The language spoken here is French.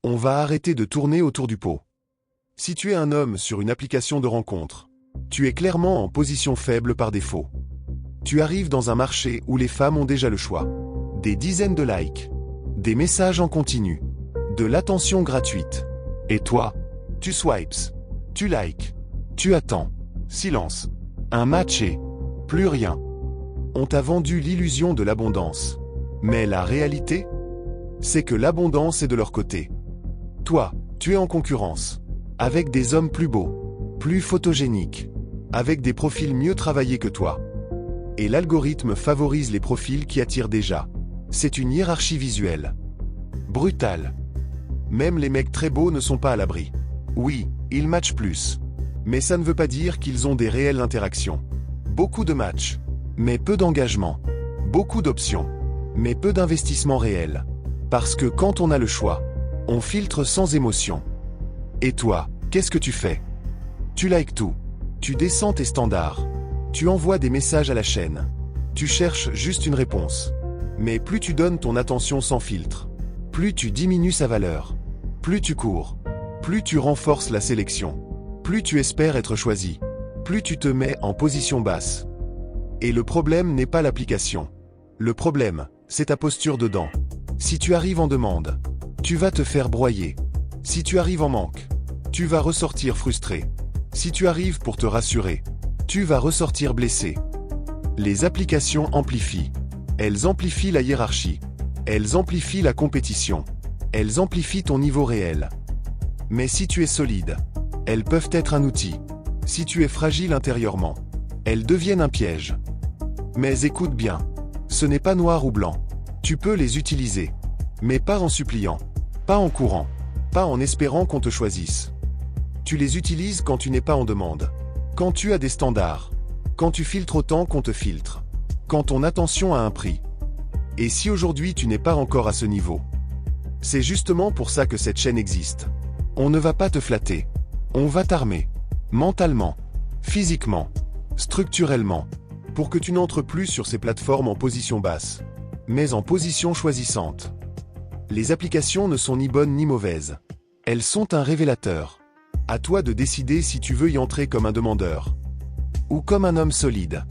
On va arrêter de tourner autour du pot. Si tu es un homme sur une application de rencontre, tu es clairement en position faible par défaut. Tu arrives dans un marché où les femmes ont déjà le choix. Des dizaines de likes, des messages en continu, de l'attention gratuite. Et toi, tu swipes, tu likes, tu attends. Silence. Un match et plus rien. On t'a vendu l'illusion de l'abondance. Mais la réalité, c'est que l'abondance est de leur côté. Toi, tu es en concurrence, avec des hommes plus beaux, plus photogéniques, avec des profils mieux travaillés que toi. Et l'algorithme favorise les profils qui attirent déjà. C'est une hiérarchie visuelle. Brutale. Même les mecs très beaux ne sont pas à l'abri. Oui, ils matchent plus. Mais ça ne veut pas dire qu'ils ont des réelles interactions. Beaucoup de matchs, mais peu d'engagement. Beaucoup d'options, mais peu d'investissement réel. Parce que quand on a le choix, on filtre sans émotion. Et toi, qu'est-ce que tu fais? Tu likes tout. Tu descends tes standards. Tu envoies des messages à la chaîne. Tu cherches juste une réponse. Mais plus tu donnes ton attention sans filtre, plus tu diminues sa valeur. Plus tu cours, plus tu renforces la sélection. Plus tu espères être choisi, plus tu te mets en position basse. Et le problème n'est pas l'application. Le problème, c'est ta posture dedans. Si tu arrives en demande, tu vas te faire broyer. Si tu arrives en manque, tu vas ressortir frustré. Si tu arrives pour te rassurer, tu vas ressortir blessé. Les applications amplifient. Elles amplifient la hiérarchie. Elles amplifient la compétition. Elles amplifient ton niveau réel. Mais si tu es solide, elles peuvent être un outil. Si tu es fragile intérieurement, elles deviennent un piège. Mais écoute bien, ce n'est pas noir ou blanc. Tu peux les utiliser, mais pas en suppliant, pas en courant, pas en espérant qu'on te choisisse. Tu les utilises quand tu n'es pas en demande, quand tu as des standards, quand tu filtres autant qu'on te filtre, quand ton attention a un prix. Et si aujourd'hui tu n'es pas encore à ce niveau, c'est justement pour ça que cette chaîne existe. On ne va pas te flatter. On va t'armer, mentalement, physiquement, structurellement, pour que tu n'entres plus sur ces plateformes en position basse, mais en position choisissante. Les applications ne sont ni bonnes ni mauvaises. Elles sont un révélateur. À toi de décider si tu veux y entrer comme un demandeur, ou comme un homme solide.